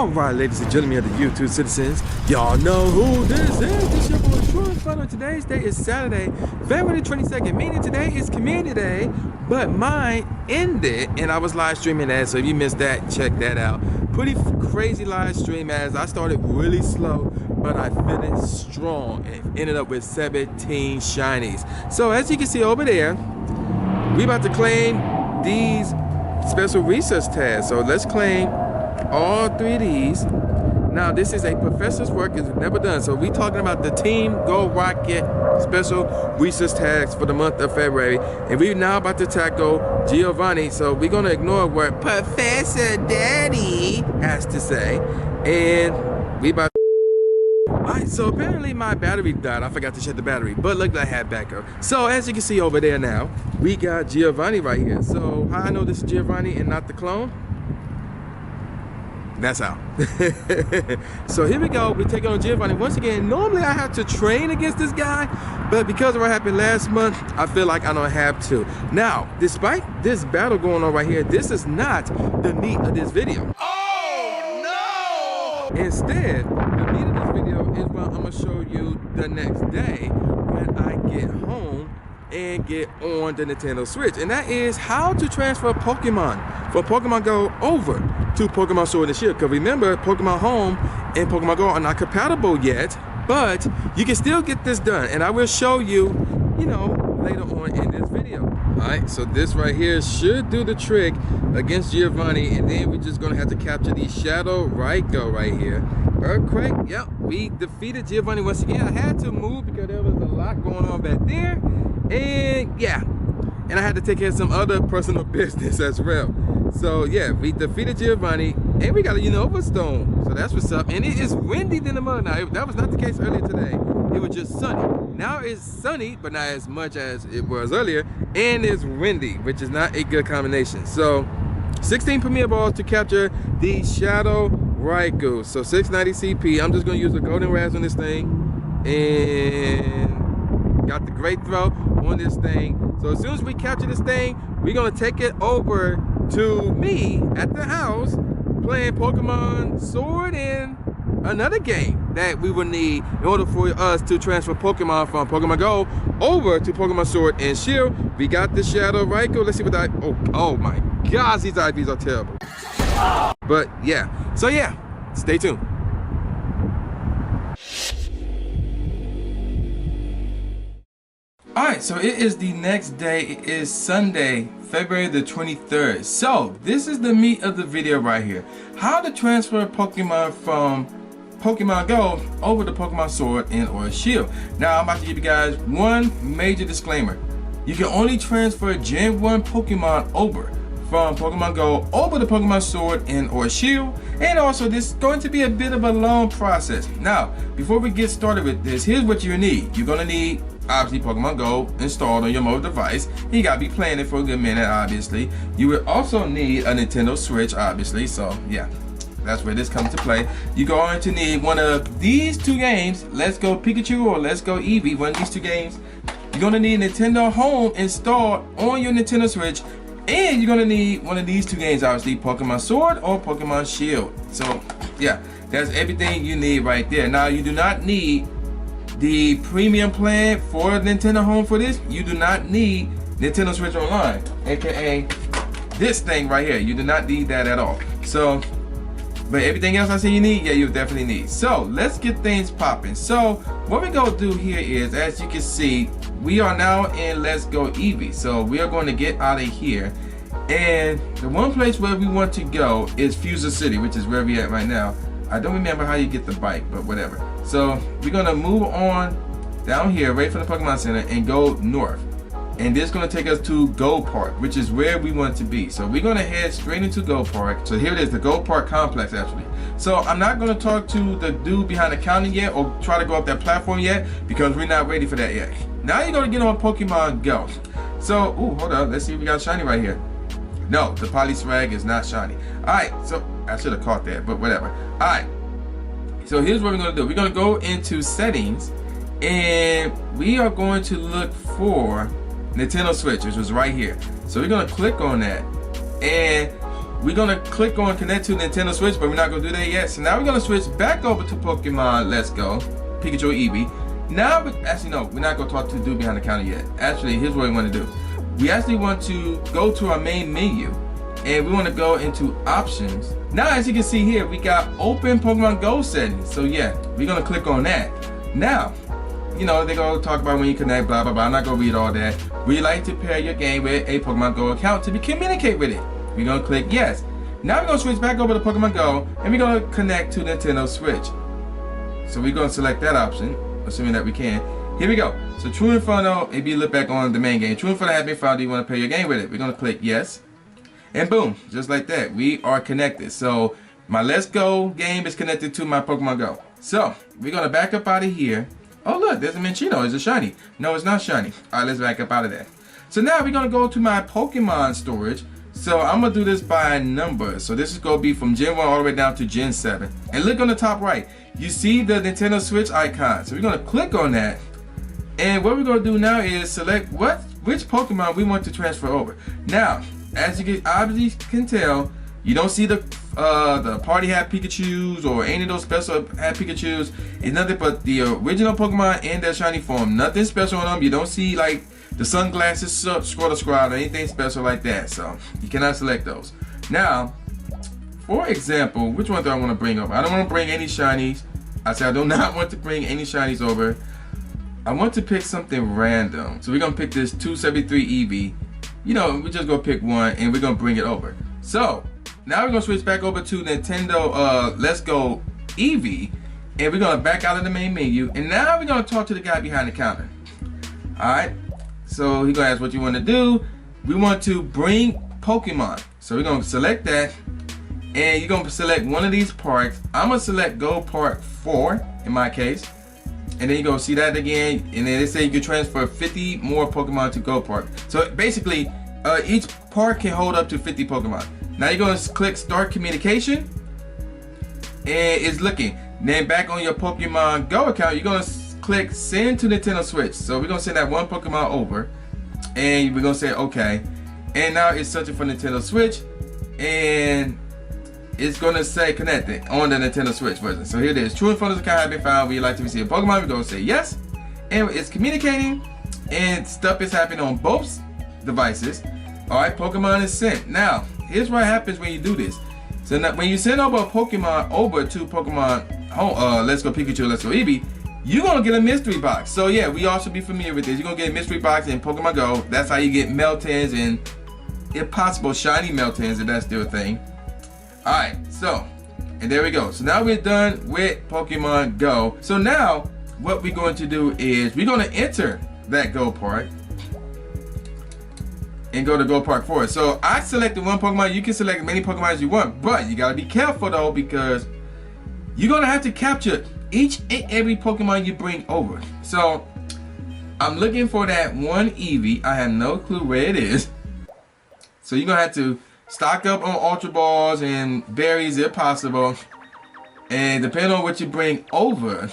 Alright, ladies and gentlemen of the YouTube citizens, y'all know who this is. This your boy True Inferno. Today's day is Saturday, February 22nd, meaning today is Community Day, but mine ended and I was live streaming that, so if you missed that, check that out. Pretty crazy live stream as I started really slow, but I finished strong and ended up with 17 shinies. So as you can see over there, we about to claim these special research tags. So let's claim all 3 of these. Now this is a professor's work, it's never done. So we talking about the Team Go Rocket special research tags for the month of February. And we now about to tackle Giovanni. So we're gonna ignore what Professor Daddy has to say. And we about Alright, so apparently my battery died. I forgot to check the battery, but look, I had backup. So as you can see over there now, we got Giovanni right here. So how I know this is Giovanni and not the clone? That's how. So here we go. We take on Giovanni once again. Normally I have to train against this guy, but because of what happened last month, I feel like I don't have to. Now, despite this battle going on right here, this is not the meat of this video. Oh no! Instead, the meat of this video is what I'm gonna show you the next day when I get home and get on the Nintendo Switch, and that is how to transfer Pokemon from Pokemon Go over to Pokemon Sword and Shield. Because remember, Pokemon Home and Pokemon Go are not compatible yet, but you can still get this done, and I will show you, you know, later on in this video. Alright, so this right here should do the trick against Giovanni, and then we're just gonna have to capture the Shadow Raikou right here. Earthquake, yep, we defeated Giovanni once again. I had to move because there was a lot going on back there, and yeah, and I had to take care of some other personal business as well. So yeah, we defeated Giovanni, and we got a Unova Stone, so that's what's up. And it is windy than the mud now. That was not the case earlier today. It was just sunny. Now it's sunny, but not as much as it was earlier, and it's windy, which is not a good combination. So 16 Premier Balls to capture the Shadow Raikou. So 690 CP. I'm just gonna use the Golden Razz on this thing, and got the Great Throw on this thing. So as soon as we capture this thing, we're gonna take it over to me at the house playing Pokemon Sword and another game that we will need in order for us to transfer Pokemon from Pokemon Go over to Pokemon Sword and Shield. We got the Shadow Raikou. Let's see what oh my gosh, these IVs are terrible. But yeah, so yeah, stay tuned. Alright, so it is the next day. It is Sunday, February the 23rd. So this is the meat of the video right here. How to transfer Pokemon from Pokemon Go over to Pokemon Sword and or Shield. Now I'm about to give you guys one major disclaimer. You can only transfer Gen 1 Pokemon over from Pokemon Go over to Pokemon Sword and or Shield, and also this is going to be a bit of a long process. Now before we get started with this, here's what you need. You're gonna need obviously Pokemon Go installed on your mobile device. You gotta be playing it for a good minute, obviously. You will also need a Nintendo Switch, obviously, so yeah, that's where this comes to play. You're going to need one of these 2 games, Let's Go Pikachu or Let's Go Eevee, one of these 2 games. You're gonna need Nintendo Home installed on your Nintendo Switch, and you're gonna need one of these 2 games, obviously, Pokemon Sword or Pokemon Shield. So yeah, that's everything you need right there. Now you do not need the premium plan for Nintendo Home for this. You do not need Nintendo Switch Online, aka this thing right here. You do not need that at all. So, but everything else I say you need, yeah, you definitely need. So let's get things popping. So what we're gonna do here is, as you can see, we are now in Let's Go Eevee. So we are going to get out of here, and the one place where we want to go is Fuser City, which is where we at right now. I don't remember how you get the bike, but whatever. So we're gonna move on down here right from the Pokemon Center and go north, and this is gonna take us to Go Park, which is where we want to be. So we're gonna head straight into Go Park. So here it is, the Go Park complex actually. So I'm not gonna talk to the dude behind the counter yet or try to go up that platform yet because we're not ready for that yet. Now you're gonna get on Pokemon Go. So ooh, hold on, let's see if we got shiny right here. No, the Polyswag is not shiny. Alright, so I should have caught that, but whatever. Alright, so here's what we're going to do. We're going to go into settings, and we are going to look for Nintendo Switch, which was right here. So we're going to click on that, and we're gonna click on connect to Nintendo Switch, but we're not gonna do that yet. So now we're gonna switch back over to Pokemon Let's Go, Pikachu Eevee. Now, actually no, we're not gonna talk to the dude behind the counter yet. Actually, here's what we wanna do. We actually want to go to our main menu, and we wanna go into options. Now, as you can see here, we got open Pokemon Go settings. So yeah, we're gonna click on that. Now, you know, they're gonna talk about when you connect, blah, blah, blah. I'm not gonna read all that. We like to pair your game with a Pokemon Go account to communicate with it. We're gonna click yes. Now we're gonna switch back over to Pokemon Go, and we're gonna connect to Nintendo Switch. So we're gonna select that option, assuming that we can. Here we go. So True Inferno, if you look back on the main game, True Inferno has been found. Do you want to pair your game with it? We're gonna click yes. And boom, just like that, we are connected. So my Let's Go game is connected to my Pokemon Go. So we're gonna back up out of here. Oh look, there's a Minccino. Is it shiny? No, it's not shiny. All right, let's back up out of that. So now we're gonna go to my Pokemon storage. So I'm gonna do this by number. So this is gonna be from Gen 1 all the way down to Gen 7. And look on the top right, you see the Nintendo Switch icon. So we're gonna click on that. And what we're gonna do now is select which Pokemon we want to transfer over. Now, as you obviously can tell, you don't see the party hat Pikachus or any of those special hat Pikachus. It's nothing but the original Pokemon in their shiny form. Nothing special on them. You don't see like the sunglasses, Squirtle or anything special like that. So you cannot select those. Now, for example, which one do I want to bring over? I don't want to bring any shinies. I said I do not want to bring any shinies over. I want to pick something random. So we're going to pick this 273 Eevee. You know, we just go pick one and we're going to bring it over. So now we're going to switch back over to Nintendo Let's Go Eevee. And we're going to back out of the main menu. And now we're going to talk to the guy behind the counter. Alright. So he's going to ask what you want to do. We want to bring Pokemon. So we're going to select that. And you're going to select one of these parks. I'm going to select Go Park 4 in my case. And then you're going to see that again. And then they say you can transfer 50 more Pokemon to Go Park. So basically, each park can hold up to 50 Pokemon. Now you're going to click Start Communication. And it's looking. Then back on your Pokemon Go account, you're going to click Send to Nintendo Switch. So we're going to send that one Pokemon over. And we're going to say OK. And now it's searching for Nintendo Switch. And it's going to say connected on the Nintendo Switch version. So here it is. True Inferno's account has been found. Would you like to receive a Pokemon? We're going to say yes. And it's communicating. And stuff is happening on both devices. Alright, Pokemon is sent. Now, here's what happens when you do this. So now, when you send over a Pokemon over to Pokemon Home, Let's Go Pikachu, Let's Go Eevee, you're going to get a mystery box. So yeah, we all should be familiar with this. You're going to get a mystery box in Pokemon Go. That's how you get Meltons and, if possible, shiny Meltons, if that's still a thing. Alright, so, and there we go. So now we're done with Pokemon Go. So now, what we're going to do is, we're going to enter that Go Park. And go to Go Park 4. So I selected one Pokemon. You can select as many Pokemon as you want. But you got to be careful though, because you're going to have to capture each and every Pokemon you bring over. So I'm looking for that one Eevee. I have no clue where it is. So you're going to have to stock up on Ultra Balls and berries if possible. And depending on what you bring over,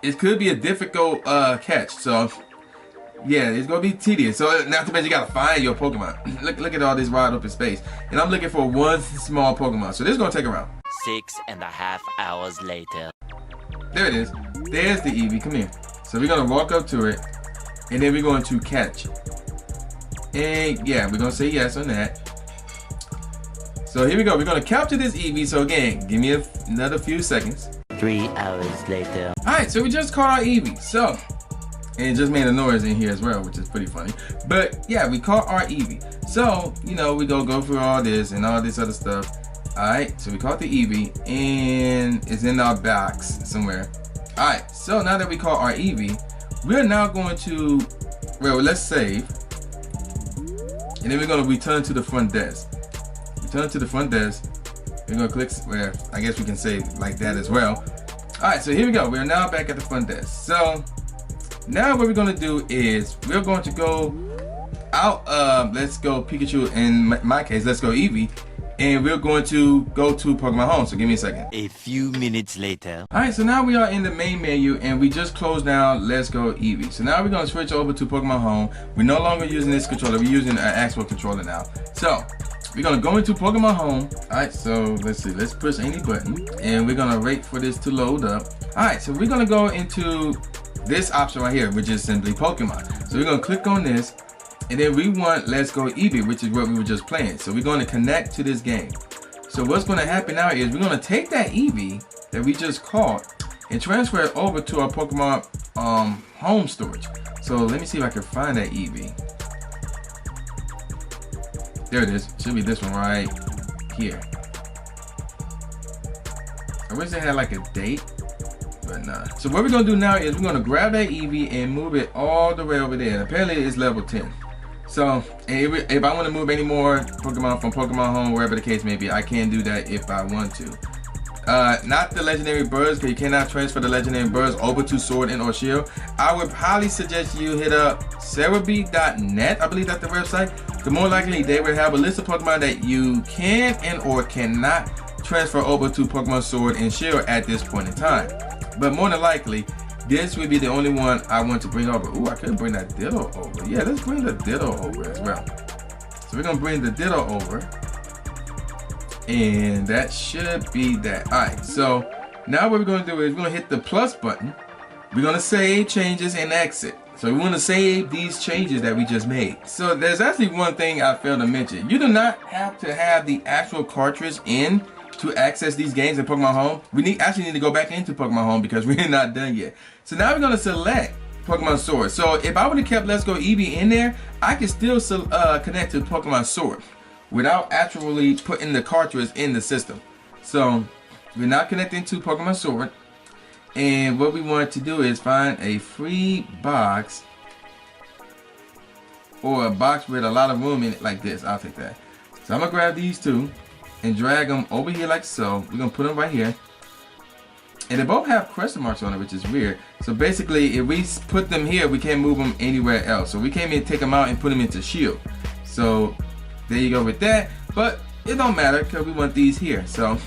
it could be a difficult catch. So yeah, it's gonna be tedious. So not to mention you gotta find your Pokemon. Look at all this wide open space. And I'm looking for one small Pokemon. So this is gonna take around 6.5 hours later. There it is. There's the Eevee. Come here. So we're gonna walk up to it. And then we're going to catch. And yeah, we're gonna say yes on that. So here we go. We're gonna capture this Eevee. So again, give me another few seconds. 3 hours later. Alright, so we just caught our Eevee. So and it just made a noise in here as well, which is pretty funny. But yeah, we caught our Eevee. So, you know, we go through all this and all this other stuff. Alright, so we caught the Eevee and it's in our box somewhere. Alright, so now that we caught our Eevee, we're now going to, well, let's save. And then we're going to return to the front desk. Return to the front desk. We're going to click, well, I guess we can save like that as well. Alright, so here we go. We're now back at the front desk. So now what we're going to do is we're going to go out of Let's Go Pikachu, in my case, Let's Go Eevee, and we're going to go to Pokemon Home. So give me a second. A few minutes later. Alright, so now we are in the main menu and we just closed down Let's Go Eevee. So now we're going to switch over to Pokemon Home. We're no longer using this controller. We're using an actual controller now. So we're gonna go into Pokemon Home. Alright, so let's see, let's push any button and we're gonna wait for this to load up. Alright, so we're gonna go into this option right here, which is simply Pokemon. So we're gonna click on this, and then we want Let's Go Eevee, which is what we were just playing. So we're gonna connect to this game. So what's gonna happen now is we're gonna take that Eevee that we just caught and transfer it over to our Pokemon home storage. So let me see if I can find that Eevee. There it is. Should be this one right here. I wish they had like a date, but nah. So what we're gonna do now is we're gonna grab that Eevee and move it all the way over there. And apparently it's level 10. So if I want to move any more Pokemon from Pokemon Home, wherever the case may be, I can do that if I want to. Not the legendary birds, because you cannot transfer the legendary birds over to Sword and or Shield. I would highly suggest you hit up cerebi.net, I believe that's the website. The more likely they will have a list of Pokemon that you can and or cannot transfer over to Pokemon Sword and Shield at this point in time. But more than likely, this would be the only one I want to bring over. Ooh, I could bring that Ditto over. Yeah, let's bring the Ditto over as well. So we're gonna bring the Ditto over. And that should be that. Alright, so now what we're gonna do is we're gonna hit the plus button. We're gonna save changes and exit. So we want to save these changes that we just made. So there's actually one thing I failed to mention. You do not have to have the actual cartridge in to access these games in Pokemon Home. We actually need to go back into Pokemon Home because we're not done yet. So now we're gonna select Pokemon Sword. So if I would have kept Let's Go Eevee in there, I can still connect to Pokemon Sword without actually putting the cartridge in the system. So we're now connecting to Pokemon Sword. And what we want to do is find a free box or a box with a lot of room in it like this. I'll take that. So I'm gonna grab these two and drag them over here like so. We're gonna put them right here. And they both have question marks on it, which is weird. So basically, if we put them here, we can't move them anywhere else. So we can't even take them out and put them into Shield. So there you go with that. But it don't matter because we want these here. So,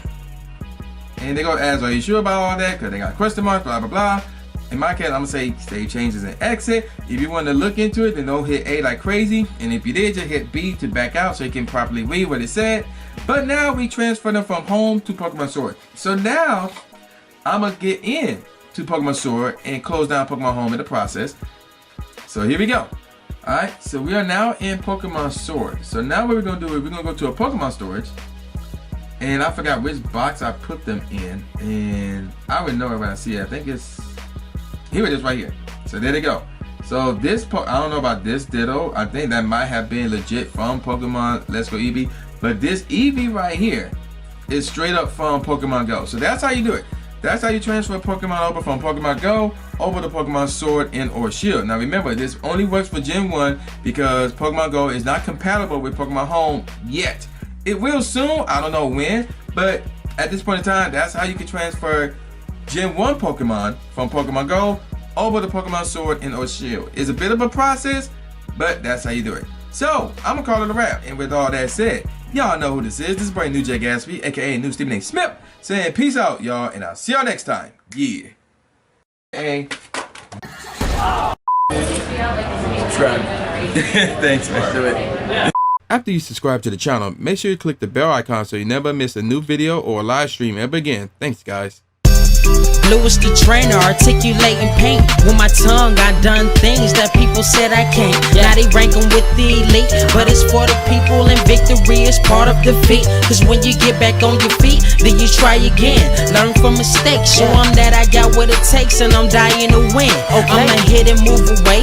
and they go as, are you sure about all that? Because they got question marks, blah, blah, blah. In my case, I'm gonna say save changes and exit. If you want to look into it, then don't hit A like crazy. And if you did, just hit B to back out so you can properly read what it said. But now we transfer them from home to Pokemon Sword. So now I'm gonna get in to Pokemon Sword and close down Pokemon Home in the process. So here we go. Alright, so we are now in Pokemon Sword. So now what we're gonna do is we're gonna go to a Pokemon storage. And I forgot which box I put them in. And I would know it when I see it. I think it's, here it is right here. So there they go. So this, I don't know about this Ditto. I think that might have been legit from Pokemon Let's Go Eevee. But this Eevee right here is straight up from Pokemon Go. So that's how you do it. That's how you transfer Pokemon over from Pokemon Go over to Pokemon Sword and or Shield. Now remember, this only works for Gen 1 because Pokemon Go is not compatible with Pokemon Home yet. It will soon, I don't know when, but at this point in time, that's how you can transfer Gen 1 Pokemon from Pokemon Go over to Pokemon Sword and or Shield. It's a bit of a process, but that's how you do it. So, I'm gonna call it a wrap. And with all that said, y'all know who this is. This is brand new J Gatsby, aka New Stephen A. Smith, saying peace out, y'all, and I'll see y'all next time. Yeah. Hey. Subscribe. Thanks, man. Do it. After you subscribe to the channel, make sure you click the bell icon so you never miss a new video or a live stream ever again. Thanks, guys. Lewis the trainer, articulating paint. With my tongue, I done things that people said I can't. Now they rank them with the elite, but it's for the people, and victory is part of defeat. Cause when you get back on your feet, then you try again. Learn from mistakes, show them that I got what it takes, and I'm dying to win. I'ma hit and move away.